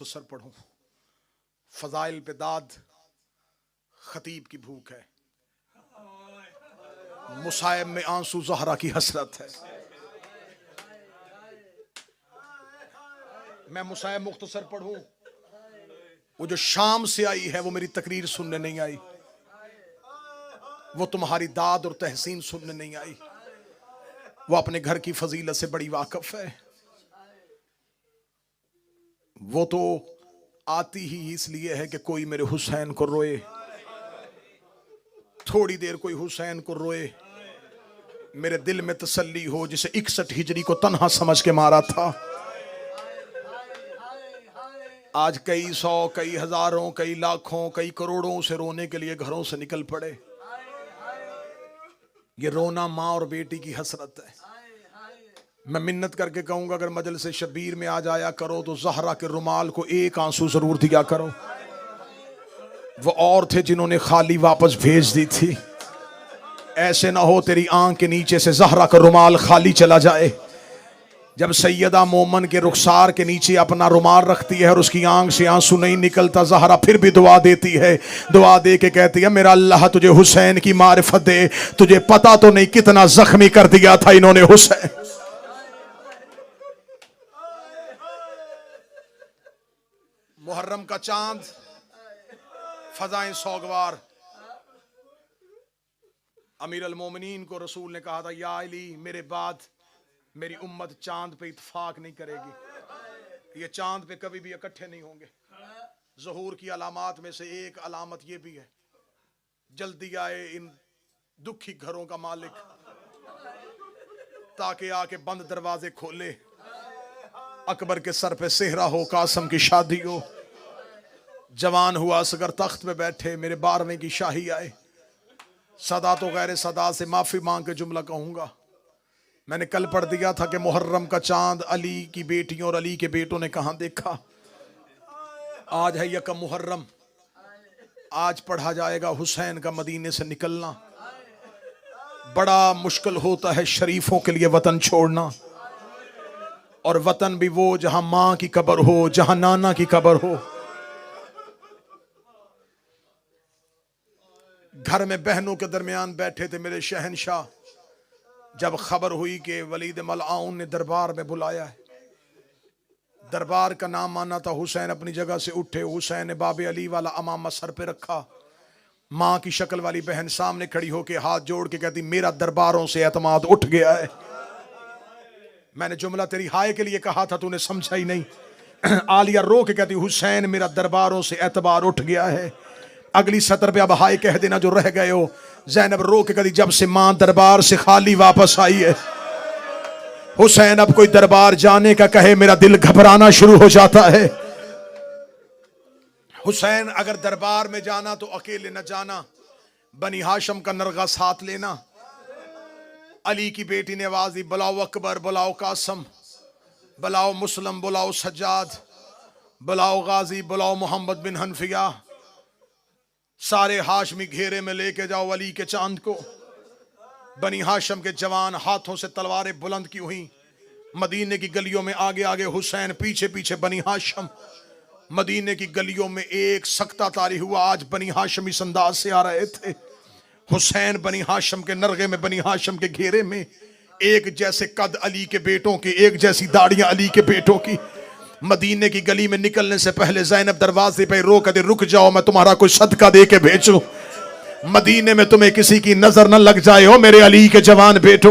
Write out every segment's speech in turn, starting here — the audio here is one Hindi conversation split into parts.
मुख्तसर पढ़ूं। फजाइल पे दाद खतीब की भूख है, मुसायब में आंसू ज़हरा की हसरत है। मैं मुसायब मुख्तसर पढ़ूं, वो जो शाम से आई है वो मेरी तकरीर सुनने नहीं आई, वो तुम्हारी दाद और तहसीन सुनने नहीं आई, वो अपने घर की फजीलत से बड़ी वाकिफ है। वो तो आती ही इसलिए है कि कोई मेरे हुसैन को रोए, थोड़ी देर कोई हुसैन को रोए, मेरे दिल में तसल्ली हो, जिसे 61 हिजरी को तन्हा समझ के मारा था। आज कई सौ, कई हजारों, कई लाखों, कई करोड़ों से रोने के लिए घरों से निकल पड़े। ये रोना माँ और बेटी की हसरत है। मैं मिन्नत करके कहूंगा, अगर मजलिस शबीर में आ जाया करो तो ज़हरा के रुमाल को एक आंसू जरूर दिया करो। वो और थे जिन्होंने खाली वापस भेज दी थी। ऐसे ना हो तेरी आंख के नीचे से ज़हरा का रुमाल खाली चला जाए। जब सैयदा मोमन के रुखसार के नीचे अपना रुमाल रखती है और उसकी आंख से आंसू नहीं निकलता, ज़हरा फिर भी दुआ देती है। दुआ दे के कहती है, मेरा अल्लाह तुझे हुसैन की मारिफत दे, तुझे पता तो नहीं कितना जख्मी कर दिया था इन्होंने हुसैन। मुहर्रम का चांद, फजाएं सौगवार। अमीर अल मोमिनीन को रसूल ने कहा था, या अली, मेरे बाद मेरी उम्मत चांद पे इत्फाक नहीं करेगी, ये चांद पे कभी भी इकट्ठे नहीं होंगे। ज़हूर की अलामात में से एक अलामत ये भी है, जल्दी आए इन दुखी घरों का मालिक, ताकि आके बंद दरवाजे खोले। अकबर के सर पे सेहरा हो, कासम की शादी हो, जवान हुआ असगर तख्त पे बैठे, मेरे 12वें की शाही आए। सदा तो गैर सदा से माफी मांग के जुमला कहूंगा। मैंने कल पढ़ दिया था कि मुहर्रम का चांद अली की बेटियों और अली के बेटों ने कहां देखा। आज है यकम मुहर्रम, आज पढ़ा जाएगा हुसैन का मदीने से निकलना। बड़ा मुश्किल होता है शरीफों के लिए वतन छोड़ना, और वतन भी वो जहां मां की कब्र हो, जहां नाना की कब्र हो। घर में बहनों के दरमियान बैठे थे मेरे शहनशाह, जब खबर हुई कि वलीद मलआउन ने दरबार में बुलाया है। दरबार का नाम माना था। हुसैन अपनी जगह से उठे, हुसैन ने बाबे अली वाला अमामा सर पे रखा। मां की शक्ल वाली बहन सामने खड़ी होके हाथ जोड़ के कहती, मेरा दरबारों से एतमाद उठ गया है। मैंने जुमला तेरी हाय के लिए कहा था, तूने समझा ही नहीं। आलिया रो के कहती, हुसैन मेरा दरबारों से एतबार उठ गया है। अगली सतर पे अब हाय कह देना जो रह गए हो। ज़ैनब रो के कहती, जब से मां दरबार से खाली वापस आई है, हुसैन अब कोई दरबार जाने का कहे मेरा दिल घबराना शुरू हो जाता है। हुसैन अगर दरबार में जाना तो अकेले न जाना, बनी हाशम का नरगा साथ लेना। अली की बेटी ने आवाज दी, बुलाओ अकबर, बुलाओ कासम, बुलाओ मुस्लिम, बुलाओ सज्जाद, बुलाओ गाजी, बुलाओ मोहम्मद बिन हनफिया। सारे हाशमी घेरे में लेके जाओ अली के चांद को। बनी हाशम के जवान हाथों से तलवारें बुलंद की हुई। मदीने की गलियों में आगे आगे हुसैन, पीछे पीछे बनी हाशम। मदीने की गलियों में एक सख्ता तारी हुआ। आज बनी हाशम इस अंदाज से आ रहे थे। हुसैन बनी हाशम के नरगे में, बनी हाशम के घेरे में, एक जैसे कद अली के बेटों की, एक जैसी दाढ़ियां अली के बेटों की। मदीने की गली में निकलने से पहले ज़ैनब दरवाजे पे रो कर दे, रुक जाओ, मैं तुम्हारा कोई सदका दे के भेजूं, मदीने में तुम्हें किसी की नजर न लग जाए हो मेरे अली के जवान बेटो।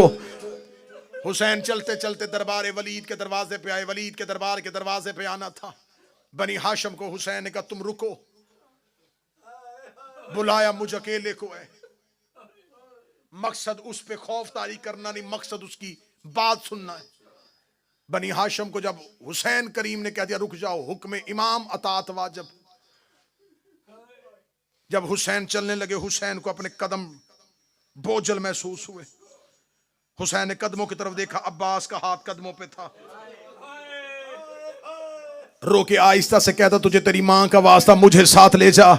हुसैन चलते चलते दरबार वलीद के दरवाजे पे आए। वलीद के दरबार के दरवाजे पे आना था। बनी हाशम को हुसैन ने कहा, तुम रुको, बुलाया मुझ अकेले को है। मकसद उस पे खौफ तारी करना नहीं, मकसद उसकी बात सुनना है। बनी हाशम को जब हुसैन करीम ने कह दिया रुक जाओ, हुक्म इमाम अतात वाजिब। जब हुसैन चलने लगे, हुसैन को अपने कदम बोझल महसूस हुए। हुसैन ने कदमों की तरफ देखा, अब्बास का हाथ कदमों पे था। रो के आहिस्ता से कहता, तुझे तेरी मां का वास्ता मुझे साथ ले जा।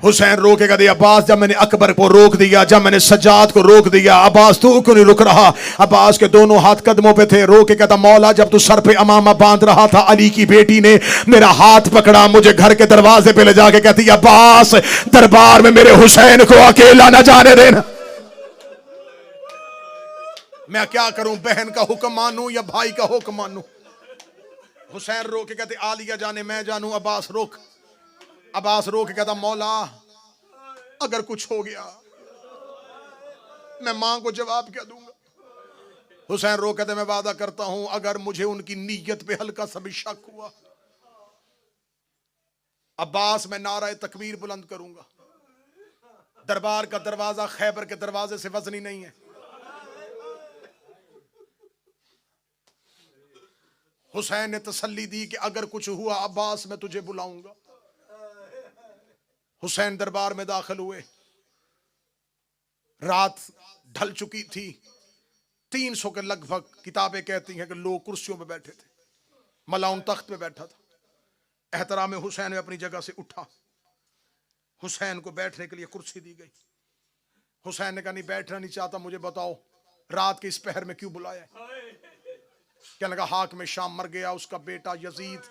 हुसैन रोके कहते अब्बास जब मैंने अकबर को रोक दिया, जब मैंने सज्जाद को रोक दिया, अब्बास तू क्यों नहीं रुक रहा? अब्बास के दोनों हाथ कदमों पे थे। रोके कहता मौला जब तू सर पे अमामा बांध रहा था, अली की बेटी ने मेरा हाथ पकड़ा, मुझे घर के दरवाजे पे ले जाके कहती अब्बास दरबार में मेरे हुसैन को अकेला न जाने देना। मैं क्या करूं, बहन का हुक्म मानूं या भाई का हुक्म मानूं? हुसैन रोके कहते आलिया जाने मैं जानूं। अब्बास रोक, अब्बास रोके कहता मौला अगर कुछ हो गया मैं मां को जवाब क्या दूंगा? हुसैन रोके कहते मैं वादा करता हूं अगर मुझे उनकी नीयत पे हल्का सा भी शक हुआ, अब्बास मैं नारा तकबीर बुलंद करूंगा। दरबार का दरवाजा खैबर के दरवाजे से वजनी नहीं है। हुसैन ने तसल्ली दी कि अगर कुछ हुआ अब्बास मैं तुझे बुलाऊंगा। हुसैन दरबार में दाखिल हुए। रात ढल चुकी थी। 300 के लगभग किताबें कहती हैं कि लोग कुर्सियों पे बैठे थे। मलाउन तख्त पे बैठा था। एहतराम हुसैन में अपनी जगह से उठा। हुसैन को बैठने के लिए कुर्सी दी गई। हुसैन ने कहा नहीं बैठना नहीं चाहता, मुझे बताओ रात के इस पहर में क्यों बुलाया है? कहने लगा हाकिम शाम मर गया, उसका बेटा यजीद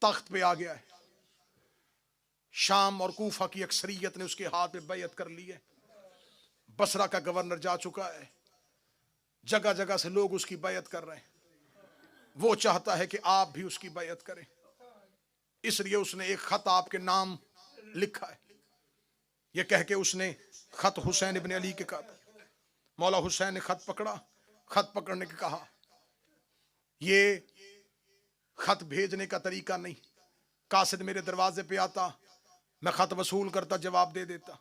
तख्त पे आ गया है। शाम और कूफा की अक्सरियत ने उसके हाथ में बैयत कर ली है। बसरा का गवर्नर जा चुका है। जगह जगह से लोग उसकी बैयत कर रहे हैं। वो चाहता है कि आप भी उसकी बैयत करें, इसलिए उसने एक खत आपके नाम लिखा है। यह कह के उसने खत हुसैन इब्न अली के कहा। मौला हुसैन ने खत पकड़ा। खत पकड़ने के कहा ये खत भेजने का तरीका नहीं, कासिद मेरे दरवाजे पे आता, मैं खत वसूल करता, जवाब दे देता।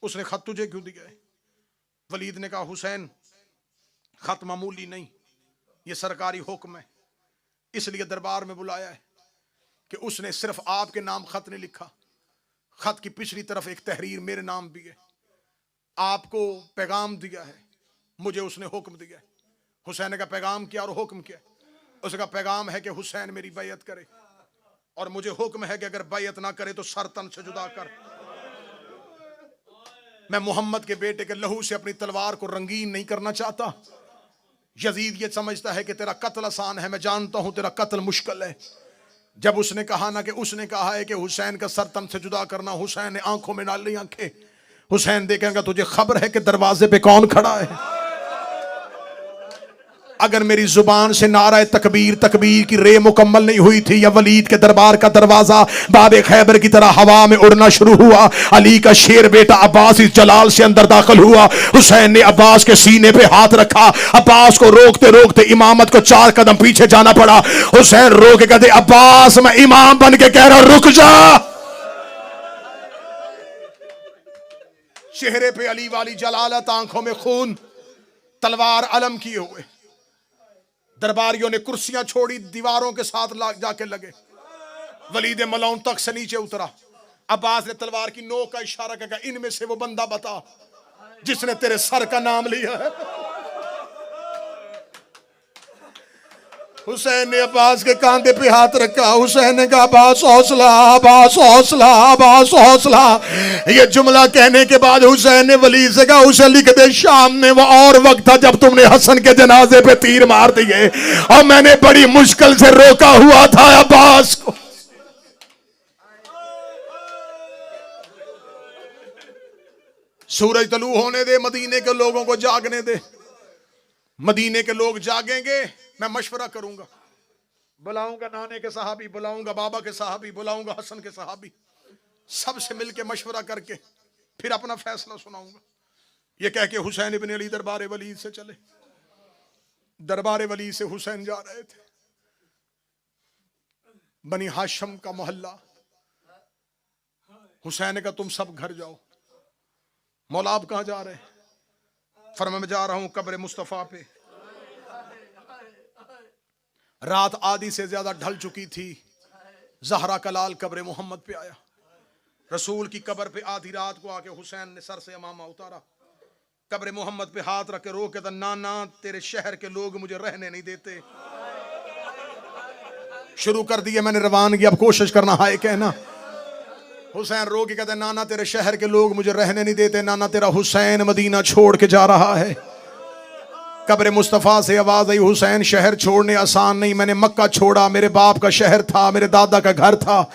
उसने खत तुझे क्यों दिया है? वलीद ने कहा हुसैन खत मामूली नहीं, ये सरकारी हुक्म है, इसलिए दरबार में बुलाया है कि उसने सिर्फ आपके नाम खत नहीं लिखा, खत की पिछली तरफ एक तहरीर मेरे नाम भी है। आपको पैगाम दिया है, मुझे उसने हुक्म दिया है। हुसैन ने कहा पैगाम क्या और हुक्म क्या? उसका पैगाम है कि हुसैन मेरी बैयत करे और मुझे हुक्म है कि अगर बैयत ना करे तो सर तन से जुदा कर। मैं मोहम्मद के बेटे के लहू से अपनी तलवार को रंगीन नहीं करना चाहता। यजीद ये समझता है कि तेरा कत्ल आसान है, मैं जानता हूं तेरा कत्ल मुश्किल है। जब उसने कहा ना कि उसने कहा है कि हुसैन का सर तन से जुदा करना, हुसैन ने आंखों में डाल ली आंखें। हुसैन देखेगा तुझे खबर है कि दरवाजे पे कौन खड़ा है? अगर मेरी जुबान से नारा तकबीर तकबीर की रे मुकम्मल नहीं हुई थी या वलीद के दरबार का दरवाजा बाबे खैबर की तरह हवा में उड़ना शुरू हुआ। अली का शेर बेटा अब्बास इस जलाल से अंदर दाखिल हुआ। हुसैन ने अब्बास के सीने पे हाथ रखा। अब्बास को रोकते रोकते इमामत को 4 कदम पीछे जाना पड़ा। हुसैन रो के कहते अब्बास मैं इमाम बन के कह रहा हूं रुक जा। चेहरे पे अली वाली जलालत, आंखों में खून, तलवार अलम किए हुए। दरबारियों ने कुर्सियां छोड़ी, दीवारों के साथ जाके लगे। वलीद मलाउन तक से नीचे उतरा। अब्बास ने तलवार की नोक का इशारा किया इनमें से वो बंदा बता जिसने तेरे सर का नाम लिया है। हुसैन ने अब्बास के कांधे पे हाथ रखा। हुसैन ने कहा अब्बास हौसला, अब्बास हौसला, अब्बास हौसला। ये जुमला कहने के बाद हुसैन ने वलीद से कहा उसे लिख दे शाम में वो और वक्त था जब तुमने हसन के जनाजे पे तीर मार दिए और मैंने बड़ी मुश्किल से रोका हुआ था अब्बास को। सूरज तलू होने दे, मदीने के लोगों को जागने दे। मदीने के लोग जागेंगे, मैं मशवरा करूंगा, बुलाऊंगा नाने के सहाबी, बुलाऊंगा बाबा के सहाबी, बुलाऊंगा हसन के सहाबी, सबसे मिलके मशवरा करके फिर अपना फैसला सुनाऊंगा। ये कह के हुसैन इब्न अली दरबार वलीद से चले। दरबार वलीद से हुसैन जा रहे थे। बनी हाशम का मोहल्ला। हुसैन ने कहा तुम सब घर जाओ। मौला आप कहां जा रहे हैं? फरमा मैं जा रहा हूं कब्र मुस्तफा पे। रात आधी से ज्यादा ढल चुकी थी। जहरा का लाल कब्र मोहम्मद पे आया। रसूल की कब्र पे आधी रात को आके हुसैन ने सर से अमामा उतारा, कब्र मोहम्मद पे हाथ रख के रो के ना तेरे शहर के लोग मुझे रहने नहीं देते। शुरू कर दिया मैंने रवानगी, अब कोशिश करना हाय कहना। हुसैन रो के कहते नाना तेरे शहर के लोग मुझे रहने नहीं देते, नाना तेरा हुसैन मदीना छोड़ के जा रहा है। कब्र मुस्तफ़ा से आवाज आई, हुसैन शहर छोड़ने आसान नहीं, मैंने मक्का छोड़ा, मेरे बाप का शहर था, मेरे दादा का घर था,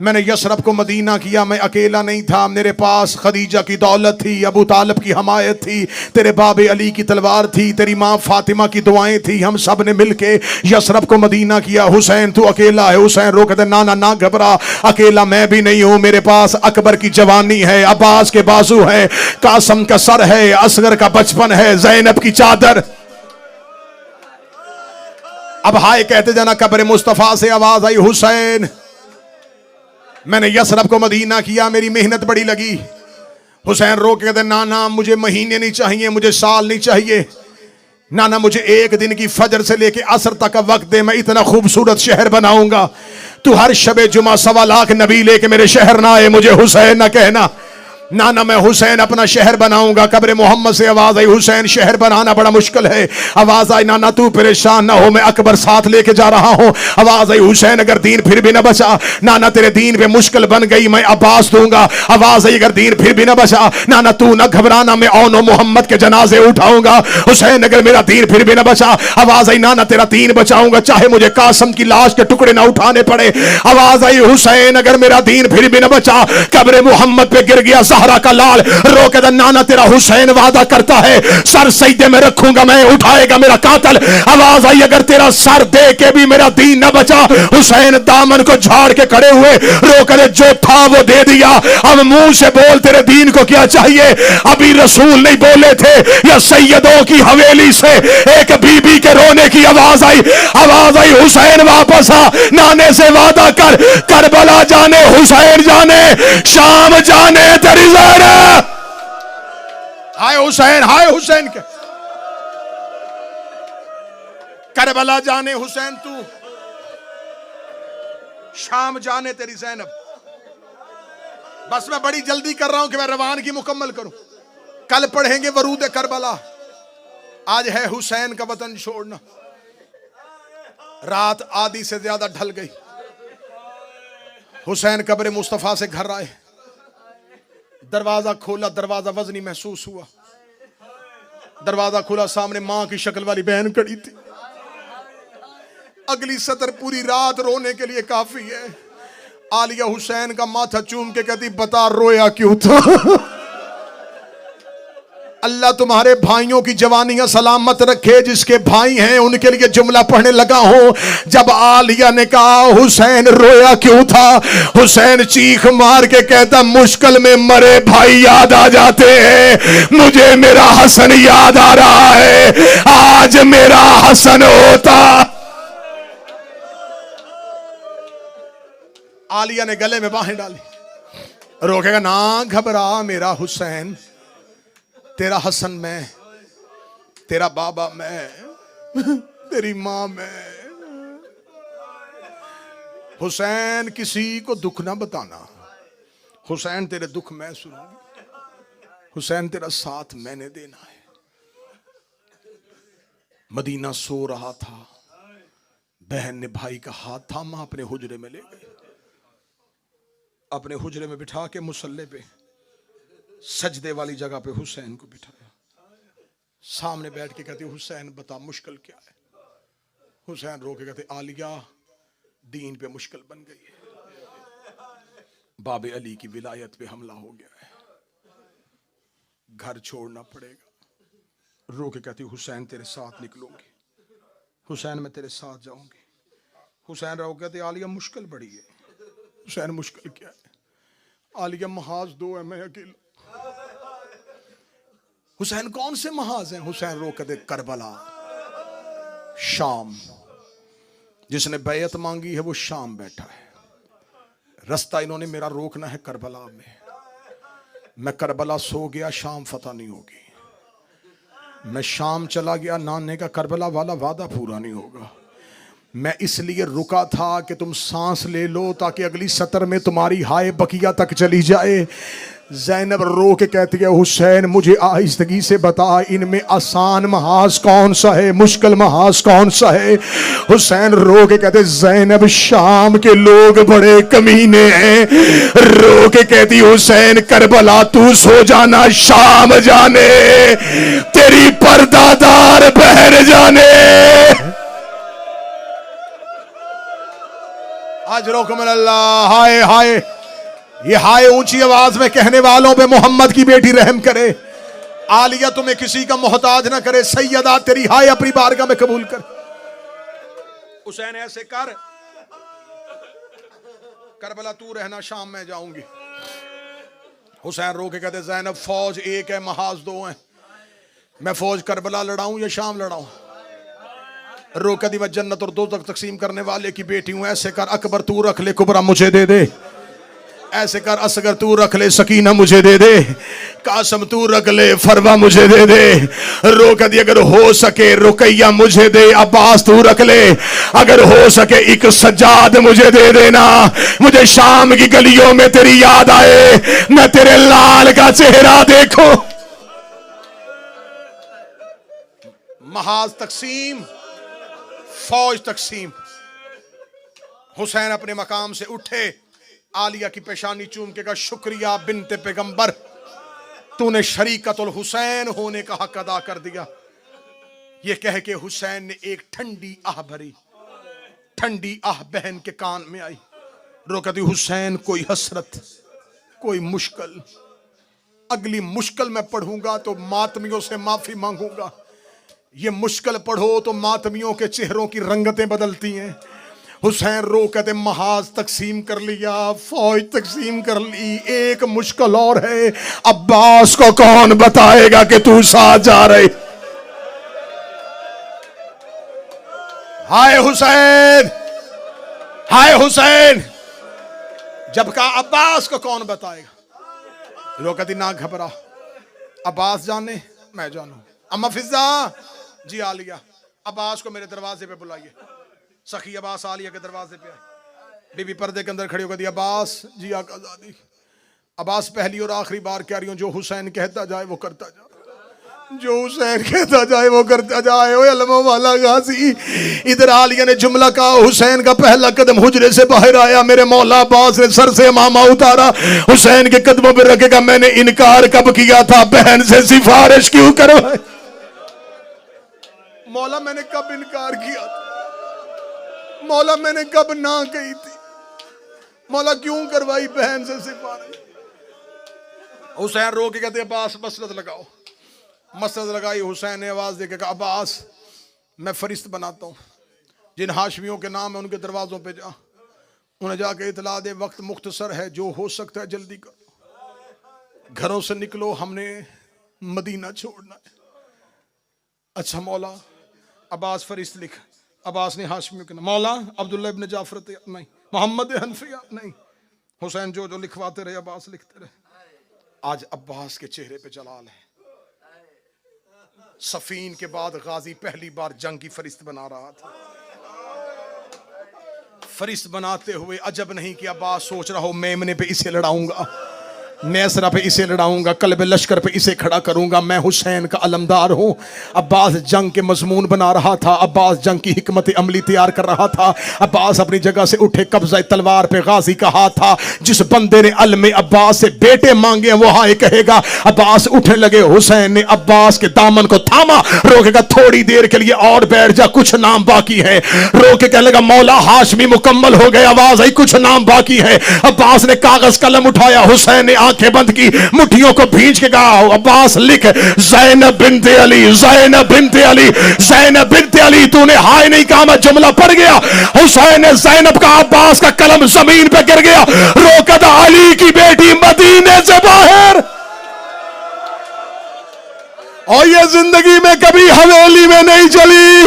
मैंने यसरब को मदीना किया, मैं अकेला नहीं था, मेरे पास खदीजा की दौलत थी, अबू तालिब की हमायत थी, तेरे बाबे अली की तलवार थी, तेरी माँ फातिमा की दुआएं थी, हम सब ने मिलके यसरब को मदीना किया। हुसैन तू अकेला है। हुसैन रो कहते नाना ना घबरा, अकेला मैं भी नहीं हूं, मेरे पास अकबर की जवानी है, अब्बास के बाजू है, कासम का सर है, असगर का बचपन है, ज़ैनब की चादर। अब हाय कहते जाना। कब्र मुस्तफ़ा से आवाज आई, हुसैन मैंने यसरब को मदीना किया, मेरी मेहनत बड़ी लगी। हुसैन रो के कहते नाना मुझे महीने नहीं चाहिए, मुझे साल नहीं चाहिए, नाना मुझे एक दिन की फजर से लेके असर तक का वक्त दे, मैं इतना खूबसूरत शहर बनाऊंगा। तू हर शबे जुमा 1.25 लाख नबी लेके मेरे शहर ना आए, मुझे हुसैन ना कहना। नाना मैं हुसैन अपना शहर बनाऊंगा। कब्र मोहम्मद से आवाज आई, हुसैन शहर बनाना बड़ा मुश्किल है। आवाज आई, नाना तू परेशान ना हो, मैं अकबर साथ लेके जा रहा हूं। आवाज आई, हुसैन अगर दीन फिर भी ना बचा, नाना तेरे दीन पे मुश्किल बन गई, मैं अब्बास दूंगा। आवाज आई, अगर दीन फिर भी ना बचा, नाना तू ना घबराना, मैं औनो मोहम्मद के जनाजे उठाऊंगा। हुसैन अगर मेरा दीन फिर भी ना बचा, आवाज आई, नाना तेरा दीन बचाऊंगा, चाहे मुझे कासम की लाश के टुकड़े ना उठाने पड़े। आवाज आई, हुसैन अगर मेरा दीन फिर भी ना बचा, कब्र मोहम्मद पे गिर गया ज़हरा का लाल, रो के नाना तेरा हुसैन वादा करता है सर सजदे में रखूंगा, मैं उठाएगा मेरा कातिल। आवाज आई, अगर तेरा सर दे के भी मेरा दीन न बचा, हुसैन दामन को झाड़ के खड़े हुए, रो के जो था वो दे दिया, अब मुंह से बोल तेरे दीन को क्या चाहिए। अभी रसूल नहीं बोले थे, या सैयदों की हवेली से एक बीबी के रोने की आवाज आई। आवाज आई, हुसैन वापस आ, नाने से वादा कर, करबला जाने, हुसैन जाने, शाम जाने, तेरी हाय हुसैन, हाय हुसैन के करबला जाने हुसैन, तू शाम जाने तेरी ज़ैनब। बस मैं बड़ी जल्दी कर रहा हूं कि मैं रवानगी मुकम्मल करूं। कल पढ़ेंगे वरूद करबला, आज है हुसैन का वतन छोड़ना। रात आधी से ज्यादा ढल गई। हुसैन कब्र मुस्तफा से घर आए, दरवाजा खोला, दरवाजा वजनी महसूस हुआ। दरवाजा खोला, सामने मां की शक्ल वाली बहन खड़ी थी। अगली सतर पूरी रात रोने के लिए काफी है। आलिया हुसैन का माथा चूम के कहती, बता रोया क्यों था। अल्लाह तुम्हारे भाइयों की जवानियां सलामत रखे, जिसके भाई हैं उनके लिए जुमला पढ़ने लगा हूं। जब आलिया ने कहा हुसैन रोया क्यों था, हुसैन चीख मार के कहता, मुश्किल में मरे भाई याद आ जाते हैं, मुझे मेरा हसन याद आ रहा है, आज मेरा हसन होता। आलिया ने गले में बाहें डाली, रोकेगा ना घबरा मेरा हुसैन, तेरा हसन मैं, तेरा बाबा मैं, तेरी मां मैं। हुसैन किसी को दुख ना बताना, हुसैन तेरे दुख मैं सुनूंगी, हुसैन तेरा साथ मैंने देना है। मदीना सो रहा था, बहन ने भाई का हाथ थामा, अपने हुजरे में ले गए। अपने हुजरे में बिठा के मुसल्ले पे सजदे वाली जगह पे हुसैन को बिठाया। सामने बैठ के कहती, हुसैन बता मुश्किल क्या है। हुसैन रो के कहते, आलिया दीन पे मुश्किल बन गई है, बाबे अली की विलायत पे हमला हो गया है, घर छोड़ना पड़ेगा। रो के कहती, हुसैन तेरे साथ निकलूंगी, हुसैन मैं तेरे साथ जाऊंगी। हुसैन रो के कहते, आलिया मुश्किल बड़ी है। हुसैन मुश्किल क्या है। आलिया महाज दो है, मैं अकेला। हुसैन कौन से महाज हैं। हुसैन रो के दे, करबला, शाम, जिसने बैयत मांगी है वो शाम बैठा है। रास्ता इन्होंने मेरा रोकना है करबला में। मैं करबला सो गया, शाम फतह नहीं होगी। मैं शाम चला गया, नाने का करबला वाला वादा पूरा नहीं होगा। मैं इसलिए रुका था कि तुम सांस ले लो, ताकि अगली सतर में तुम्हारी हाय बकिया तक चली जाए। ज़ैनब रो के कहती है हुसैन मुझे आहिस्तगी से बता इनमें आसान महाज कौन सा है, मुश्किल महाज कौन सा है। हुसैन रो के कहते ज़ैनब शाम के लोग बड़े कमीने हैं। रो के कहती हुसैन करबला तू सो जाना, शाम जाने तेरी पर्दादार बहर जाने। अजरुकुम अल्लाह। हाय हाय, ये हाय ऊंची आवाज में कहने वालों पे मोहम्मद की बेटी रहम करे। आलिया तुम्हें किसी का मोहताज ना करे। सैयदा तेरी हाय अपनी बारगाह में कबूल कर। हुसैन ऐसे कर, करबला तू रहना, शाम में जाऊंगी। हुसैन रो के कहते ज़ैनब फौज एक है, महाज दो हैं। मैं फौज करबला लड़ाऊं या शाम लड़ाऊं? रो कदी मैं जन्नत और दोज़ख तकसीम करने वाले की बेटी हूं। ऐसे कर अकबर तू रख ले, कुबरा मुझे दे दे। ऐसे कर असगर तू रख ले, सकीना मुझे दे दे। कासम तू रख ले, फरवा मुझे दे दे। रो कदी अगर हो सके रुकैया मुझे दे। अब्बास तू रख ले, अगर हो सके एक सज्जाद मुझे दे देना। मुझे शाम की गलियों में तेरी याद आए, मैं तेरे लाल का चेहरा देखो। महाज तकसीम, फौज तकसीम। हुसैन अपने मकाम से उठे, आलिया की पेशानी चूम के कहा शुक्रिया बिनते पैगंबर, तूने शरीकतुल हुसैन होने का हक अदा कर दिया। ये कह के हुसैन ने एक ठंडी आह भरी। ठंडी आह बहन के कान में आई। रोकती हुसैन कोई हसरत, कोई मुश्किल, अगली मुश्किल मैं पढ़ूंगा तो मातमियों से माफी मांगूंगा। ये मुश्किल पढ़ो तो मातमियों के चेहरों की रंगतें बदलती हैं। हुसैन रो कहते महाज तकसीम कर लिया, फौज तकसीम कर ली, एक मुश्किल और है। अब्बास को कौन बताएगा कि तू साथ जा रहे? हाय हुसैन, हाय हुसैन। जब कहा अब्बास को कौन बताएगा? रो कहती ना घबरा, अब्बास जाने मैं जानू। अम्मा फिजा जी आलिया, अब्बास को मेरे दरवाजे पे बुलाइए। सखी अब्बास आलिया के दरवाजे पे आए। बीबी पर्दे के अंदर खड़ी होकर दी अब्बास जी आकाज़ादी। अब्बास पहली और आखिरी बार कह रही हूं, जो हुसैन कहता जाए वो करता जाए, जो हुसैन कहता जाए वो करता जाए। ओए अलमो वाला गाजी। इधर आलिया ने जुमला कहा, हुसैन का पहला कदम हुजरे से बाहर आया। मेरे मौला अब्बास ने सर से मामा उतारा, हुसैन के कदमों पर रखेगा। मैंने इनकार कब किया था, बहन से सिफारिश क्यों करवाई? मौला मैंने कब इनकार किया था? मौला मैंने कब ना कही थी? मौला क्यों करवाई बहन से सिफारिश? हुसैन रो के कहते अब्बास मसरत लगाओ। मसरत लगाई। हुसैन ने आवाज देकर कहा अब्बास मैं फरिश्त बनाता हूं, जिन हाशमियों के नाम है उनके दरवाजों पे जा, उन्हें जाके इतला दे वक्त मुख्तसर है, जो हो सकता है जल्दी करो, घरों से निकलो, हमने मदीना छोड़ना है। अच्छा मौला। अब्बास फरिश्त लिख। अब्बास ने हाशमियों के नाम, मौला अब्दुल्ला इब्न जाफर नहीं, मोहम्मद हनफिया नहीं। हुसैन जो जो लिखवाते रहे अब्बास लिखते रहे। आज अब्बास के चेहरे पे जलाल है। सफीन के बाद गाजी पहली बार जंग की फरिश्त बना रहा था। फरिश्त बनाते हुए अजब नहीं कि अब्बास सोच रहा हो मेमने पे इसे लड़ाऊंगा, मैसरा पे इसे लड़ाऊंगा, कल्ब लश्कर पे इसे खड़ा करूंगा, मैं हुसैन का अलमदार हूं। अब्बास जंग के मजमून बना रहा था। अब्बास जंग की हिकमत अमली तैयार कर रहा था। अब्बास अपनी जगह से उठे, कब्जा तलवार पे गाजी का हाथ था। जिस बंदे ने अलम अब्बास से बेटे मांगे वो हाय कहेगा। अब्बास उठने लगे। हुसैन ने अब्बास के दामन को थामा, रोकेगा थोड़ी देर के लिए और बैठ जा, कुछ नाम बाकी है। रोके कहने लगा मौला हाशमी मुकम्मल हो गए, आवाज आई कुछ नाम बाकी है। अब्बास ने कागज कलम उठाया। हुसैन ने आंखें बंद की, मुट्ठियों को भींच के कहा अब्बास लिख ज़ैनब बिनते अली, ज़ैनब बिनते अली, ज़ैनब बिनते अली। तूने हाय नहीं कहा, मैं जुमला पढ़ गया। हुसैन ने ज़ैनब का, अब्बास का कलम जमीन पे गिर गया। रोका था अली की बेटी मदीने से बाहर। और ये जिंदगी में कभी हवेली में नहीं चली।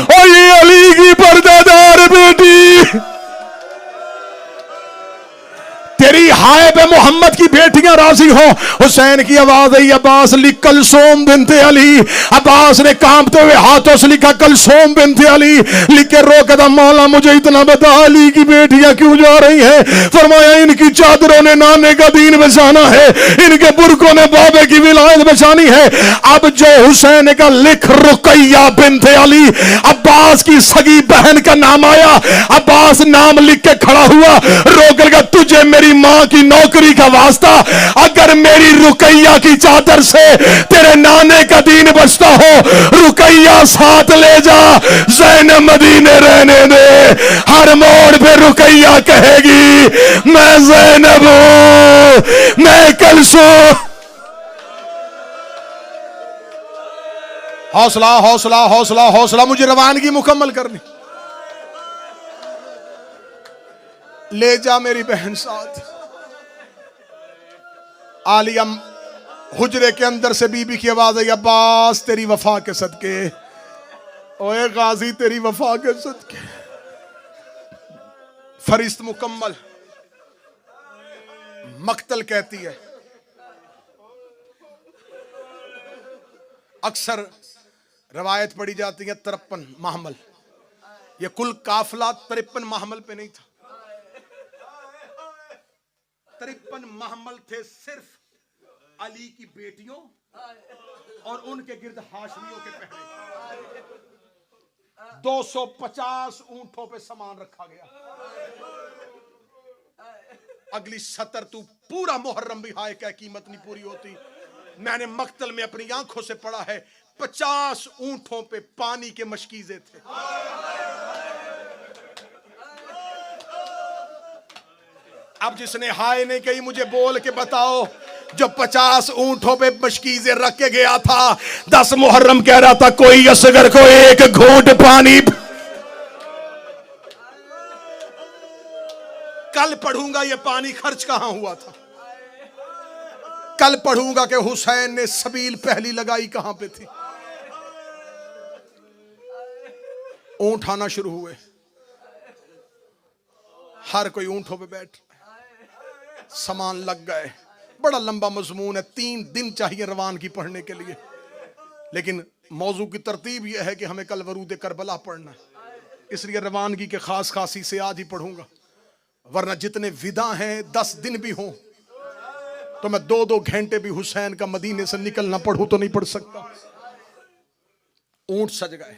और ये अली की पर्दादार बेटी तेरी हाय बे मोहम्मद की बेटियां राजी हो। हुसैन की आवाज आई, अब्बास लिख कलसूम बिनते अली। अब्बास ने कांपते हुए हाथों से लिखा कलसूम बिनते अली। लिख के रो कदम, मौला मुझे इतना बता, अली की बेटियां क्यों जा रही हैं? फरमाया इनकी चादरों ने नाने का दीन बचाना है, इनके बुरकों ने बाबे की विलायत बचानी है। अब जो हुसैन का लिख रुकैया बिनते अली, अब्बास की सगी बहन का नाम आया। अब्बास नाम लिख के खड़ा हुआ, रोकर का तुझे मेरी मां की नौकरी का वास्ता, अगर मेरी रुकैया की चादर से तेरे नाने का दीन बचता हो, रुकैया साथ ले जा, ज़ैनब मदीने रहने दे। हर मोड़ पे रुकैया कहेगी मैं ज़ैनब हूं, मैं कलसूम। हौसला हौसला हौसला हौसला, मुझे रवानगी मुकम्मल करनी। ले जा मेरी बहन साथ। आलियम हुजरे के अंदर से बीबी की आवाज आई, अब्बास तेरी वफा के सदके, ओए गाजी तेरी वफा के सदके। फरिश्त मुकम्मल। मक्तल कहती है, अक्सर रवायत पड़ी जाती है 53 महमल। ये कुल काफिला 53 महमल पे नहीं था, 53 महमल थे सिर्फ अली की बेटियों और उनके गिर्द हाशमियों के पहरे। 250 ऊंटों पे सामान रखा गया। अगली 70 तू पूरा मुहर्रम भी हाय क्या कीमत नहीं पूरी होती। मैंने मक्तल में अपनी आंखों से पढ़ा है, 50 ऊंटों पे पानी के मशकीजे थे। अब जिसने हाय नहीं कही मुझे बोल के बताओ, जो 50 ऊंटों पे मशकीजे रख के गया था, 10 मुहर्रम कह रहा था कोई असगर को एक घूंट पानी। कल पढ़ूंगा ये पानी खर्च कहां हुआ था। कल पढ़ूंगा कि हुसैन ने सबील पहली लगाई कहां पे थी। ऊंट आना शुरू हुए, हर कोई ऊंटों पे बैठ, सामान लग गए। बड़ा लंबा मजमून है, 3 दिन चाहिए रवानगी पढ़ने के लिए, लेकिन मौजू की तरतीब यह है कि हमें कल वरूद करबला पढ़ना है, इसलिए रवानगी के खास खासी से आज ही पढ़ूंगा। वरना जितने विदा हैं 10 दिन भी हों तो मैं 2-2 घंटे भी हुसैन का मदीने से निकलना पढ़ूं तो नहीं पढ़ सकता। ऊंट सज गए,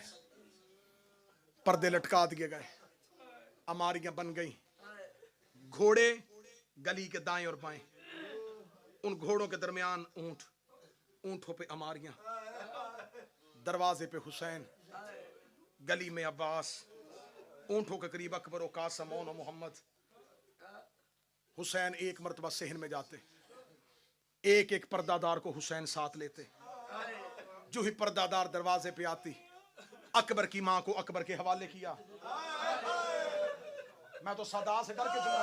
पर्दे लटका दिए गए, अमारियां बन गई, घोड़े गली के दाएं और बाएं, उन घोड़ों के दरमियान ऊंट, ऊंटों पे अमारियां, दरवाजे पे हुसैन, गली में अब्बास, ऊंटों के करीब अकबर और कासम और मोहम्मद। हुसैन एक मर्तबा सहन में जाते, एक एक पर्दादार को हुसैन साथ लेते। जो ही पर्दादार दरवाजे पे आती, अकबर की मां को अकबर के हवाले किया। मैं तो सदा से डर के चला।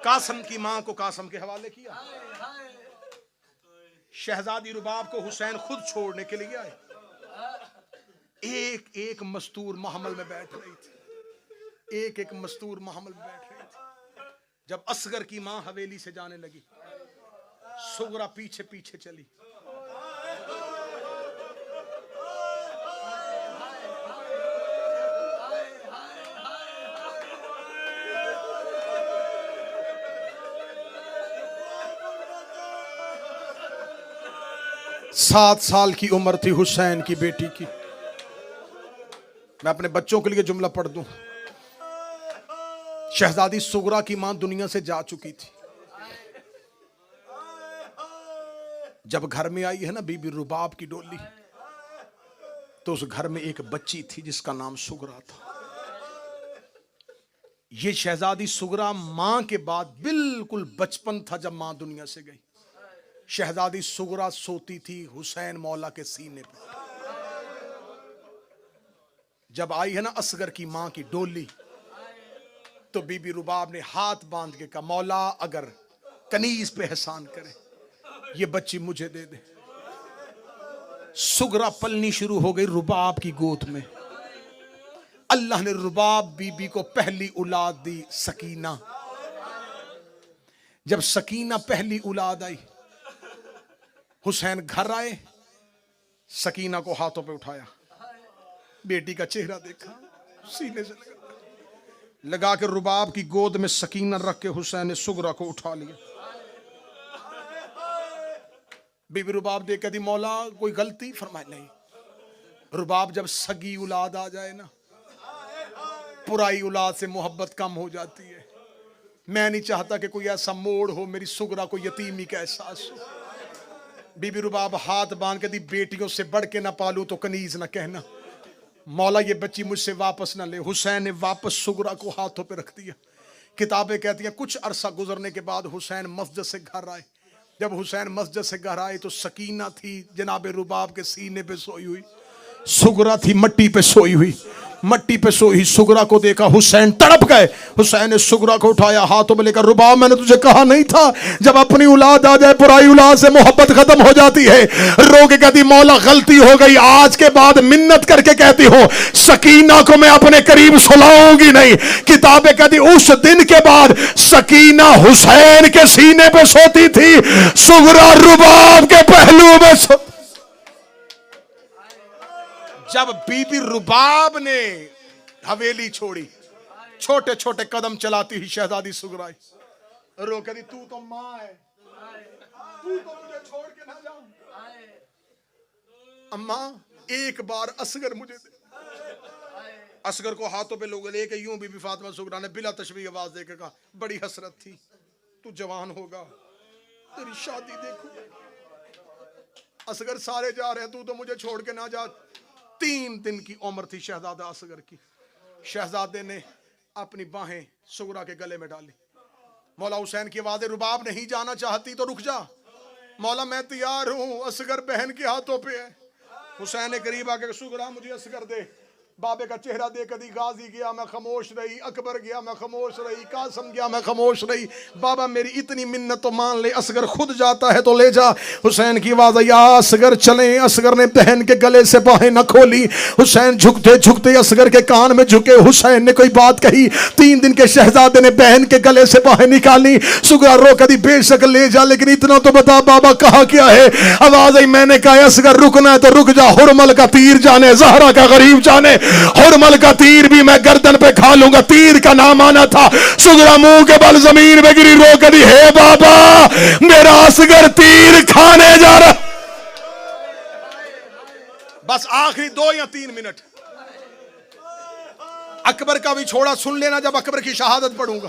कासम की मां को कासम के हवाले किया। शहजादी रुबाब को हुसैन खुद छोड़ने के लिए आए। एक एक मस्तूर महमल में बैठ रही थी, एक एक मस्तूर महमल में बैठ रही थी। जब असगर की मां हवेली से जाने लगी, सुगरा पीछे पीछे चली। सात साल की उम्र थी हुसैन की बेटी की। मैं अपने बच्चों के लिए जुमला पढ़ दूं। शहजादी सुगरा की मां दुनिया से जा चुकी थी। जब घर में आई है ना बीबी रुबाब की डोली, तो उस घर में एक बच्ची थी जिसका नाम सुगरा था। ये शहजादी सुगरा मां के बाद बिल्कुल बचपन था जब मां दुनिया से गई। शहजादी सुगरा सोती थी हुसैन मौला के सीने पर। जब आई है ना असगर की मां की डोली, तो बीबी रुबाब ने हाथ बांध के कहा, मौला अगर कनीज पे एहसान करे, ये बच्ची मुझे दे दे। सुगरा पलनी शुरू हो गई रुबाब की गोद में। अल्लाह ने रुबाब बीबी को पहली औलाद दी, सकीना। जब सकीना पहली औलाद आई, हुसैन घर आए, सकीना को हाथों पे उठाया, बेटी का चेहरा देखा, सीने से लगा के रुबाब की गोद में सकीना रख के हुसैन ने सुगरा को उठा लिया। बीबी रुबाब देख कहती मौला कोई गलती? फरमाए नहीं। रुबाब जब सगी औलाद आ जाए ना, पुराई औलाद से मोहब्बत कम हो जाती है। मैं नहीं चाहता कि कोई ऐसा मोड़ हो मेरी सुगरा को यतीमी का एहसास हो। बीबी रुबाब हाथ बांध के दी, बेटियों से बढ़ के ना पालू तो कनीज ना कहना, मौला ये बच्ची मुझसे वापस ना ले। हुसैन ने वापस सुगरा को हाथों पे रख दिया। किताबें कहती हैं कुछ अरसा गुजरने के बाद हुसैन मस्जिद से घर आए। जब हुसैन मस्जिद से घर आए तो सकीना थी जनाब रुबाब के सीने पे सोई हुई, सुगरा थी मट्टी पे सोई हुई। मट्टी पे सोई सुगरा को देखा, हुसैन तड़प गए। हुसैन ने सुगरा को उठाया, हाथों में लेकर, रुबाब मैंने तुझे कहा नहीं था जब अपनी औलाद आ जाए पुराई औलाद से मोहब्बत खत्म हो जाती है। रो के कहती मौला गलती हो गई, आज के बाद मिन्नत करके कहती हो सकीना को मैं अपने करीब सुलाऊंगी नहीं। किताबें कहती उस दिन के बाद सकीना हुसैन के सीने पे सोती थी, सुगरा रुबाब के पहलू में जब बीबी रुबाब ने हवेली छोड़ी, छोटे छोटे कदम चलाती ही शहजादी सुगरा रो कहती तू तो मां है, तू तो मुझे छोड़ के ना जा। अम्मा एक बार असगर मुझे दे। असगर को हाथों पे लोग लेके यूं बीबी फातिमा सुगरा ने बिला तशबीह आवाज देके कहा बड़ी हसरत थी, तू जवान होगा तेरी शादी देखो। असगर सारे जा रहे हैं, तू तो मुझे छोड़ के ना जा। 3 दिन की उम्र थी शहजादा असगर की। शहजादे ने अपनी बाहें सुगरा के गले में डाली। मौला हुसैन की आवाज़, रुबाब नहीं जाना चाहती तो रुक जा। मौला मैं तैयार हूं, असगर बहन के हाथों पे है। हुसैन ने करीब आके सुगरा मुझे असगर दे। बाबे का चेहरा देख कदी गाजी गया मैं खामोश रही, अकबर गया मैं खामोश रही, कासम गया मैं खामोश रही। बाबा मेरी इतनी मिन्नत तो मान ले, असगर खुद जाता है तो ले जा। हुसैन की आवाज आई असगर चले। असगर ने बहन के गले से बाहें न खोली। हुसैन झुकते झुकते असगर के कान में झुके। हुसैन ने कोई बात कही। 3 दिन के शहजादे ने बहन के गले से बाहें निकाली। सुगरा रो कदी बेशक ले जा, लेकिन इतना तो बता बाबा कहा क्या है। आवाज आई मैंने कहा असगर रुकना है तो रुक जा, हुरमल का तीर जाने जहरा का गरीब जाने, हुरमल का तीर भी मैं गर्दन पे खा लूंगा। तीर का नाम आना था। सुगरा मुंह के बल जमीन पे गिरी, रो कर दी हे बाबा मेरा असगर तीर खाने जा रहा। बस आखिरी 2 या 3 मिनट अकबर का भी छोड़ा, सुन लेना जब अकबर की शहादत पढ़ूंगा,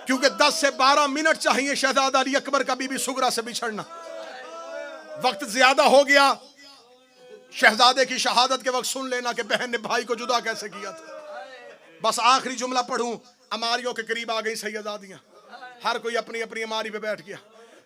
क्योंकि 10 से 12 मिनट चाहिए शहजादा अली अकबर का बीबी सुगरा से बिछड़ना। वक्त ज्यादा हो गया। शहजादे की शहादत के वक्त सुन लेना कि बहन ने भाई को जुदा कैसे किया था। बस आखिरी जुमला पढ़ूं। अमारियों के करीब आ गई सैयदादियां, हर कोई अपनी अपनी अमारी पे बैठ गया।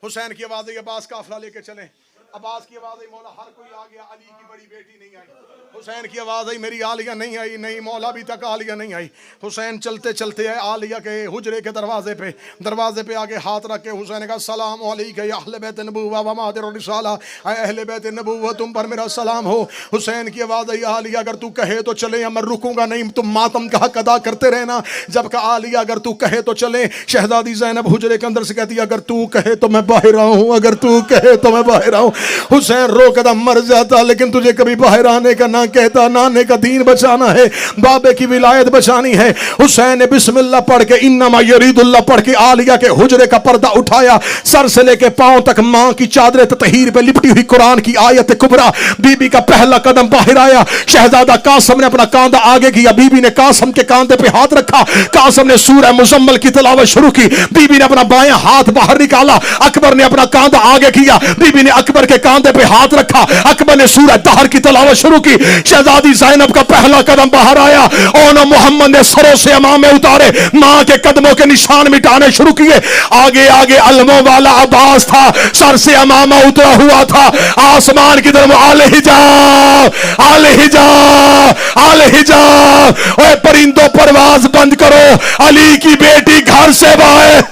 हुसैन की आवाज आई अब्बास काफिला लेके चले। अब्बास की आवाज आई मौला हर कोई आ गया, अली की बड़ी बेटी नहीं आई। हुसैन की आवाज आई मेरी आलिया नहीं आई। नहीं मौला अभी तक आलिया नहीं आई। हुसैन चलते चलते आए आलिया के हुजरे के दरवाजे पे आगे हाथ रख के हुसैन ने कहा सलाम अलैका या अहले बैत नबुव्वा व मादिर रिसाला, अहले बैत नबुव्वा तुम पर मेरा सलाम हो। हुसैन की आवाज आई आलिया अगर तू कहे तो चले, मैं रुकूंगा नहीं, तुम मातम का हक अदा करते रहना। जब कहा आलिया अगर तू कहे तो चले। शहजादी ज़ैनब हुजरे के अंदर से कहती अगर तू कहे तो मैं बाहर आऊं, अगर तू कहे तो मैं बाहर आऊं। हुसैन रो कदम मर जाता, लेकिन तुझे कभी बाहर आने का ना कहता। नाने का दीन बचाना है, बाबे की विलायत बचानी है। हुसैन ने बिस्मिल्लाह पढ़ के इन्नमा यरीदुल्लाह पढ़ के आलिया के हुजरे का पर्दा उठाया। सर से लेके पांव तक मां की चादर ततहीर पे लिपटी हुई कुरान की आयत कुबरा। बीबी का पहला कदम बाहर आया। शहजादा कासम ने अपना कांधा आगे किया, बीबी ने कासम के कांधे पे हाथ रखा। कासम ने सूरह मुजम्मल की तिलावत शुरू की। बीबी ने अपना बायां हाथ बाहर निकाला। अकबर ने अपना कांधा आगे किया, बीबी ने अकबर के कांधे पे हाथ रखा। अकबर ने सूरह दहर की तिलावत शुरू की। शहजादी ज़ैनब का पहला कदम बाहर आया और मोहम्मद ने सरों से अमामे उतारे, मां के कदमों के निशान मिटाने शुरू किए। आगे आगे अलमों वाला अब्बास था, सर से अमामा उतरा हुआ था। आसमान की तरफ आले हिजाब, आले हिजाब, आले हिजाब। ओए परिंदों परवाज बंद करो, अली की बेटी घर से बाहर,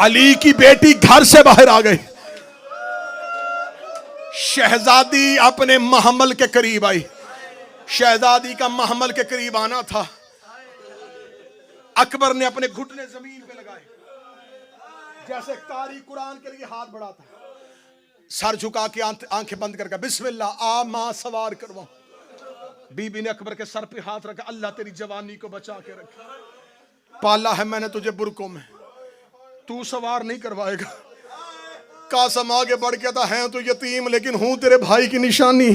अली की बेटी घर से बाहर आ गई। शहजादी अपने महमल के करीब आई। शहजादी का महमल के करीब आना था। अकबर ने अपने घुटने जमीन पे लगाए, जैसे कारी कुरान के लिए हाथ बढ़ाता है, सर झुका के आंखें बंद करके बिस्मिल्लाह, आ मां सवार करवाऊं। बीबी ने अकबर के सर पे हाथ रखा, अल्लाह तेरी जवानी को बचा के रखे, पाला है मैंने तुझे बुरकों में, तू सवार नहीं करवाएगा। कासम आगे बढ़ के था, है तो यतीम लेकिन हूं तेरे भाई की निशानी,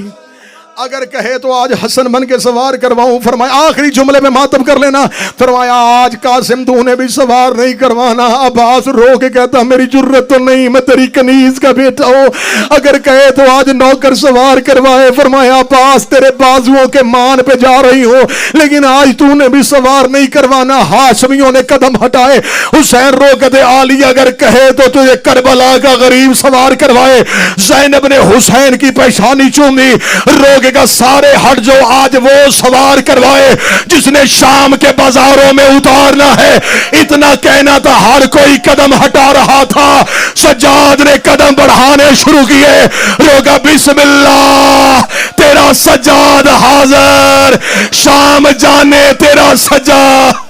अगर कहे तो आज हसन बन के सवार करवाऊं। फरमाया आखिरी जुमले में मातम कर लेना, फरमाया आज कासिम तूने भी सवार नहीं करवाना। अब्बास रो के कहता मेरी जुर्रत तो नहीं, मैं तेरी कनीज का बेटा हूं, अगर कहे तो आज नौकर सवार करवाए। फरमाया अब्बास तेरे बाजुओं के मान पे जा रही हो, लेकिन आज तूने भी सवार नहीं करवाना। हाशमियों ने कदम हटाए, हुसैन रो के दे आली अगर कहे तो तुझे करबला का गरीब सवार करवाए। ज़ैनब ने हुसैन की पेशानी चूमी, रोग का सारे हट जो, आज वो सवार करवाए जिसने शाम के बाजारों में उतारना है। इतना कहना था, हर कोई कदम हटा रहा था, सज्जाद ने कदम बढ़ाने शुरू किए। रोगा बिस्मिल्लाह तेरा सज्जाद हाजिर, शाम जाने तेरा सज्जाद।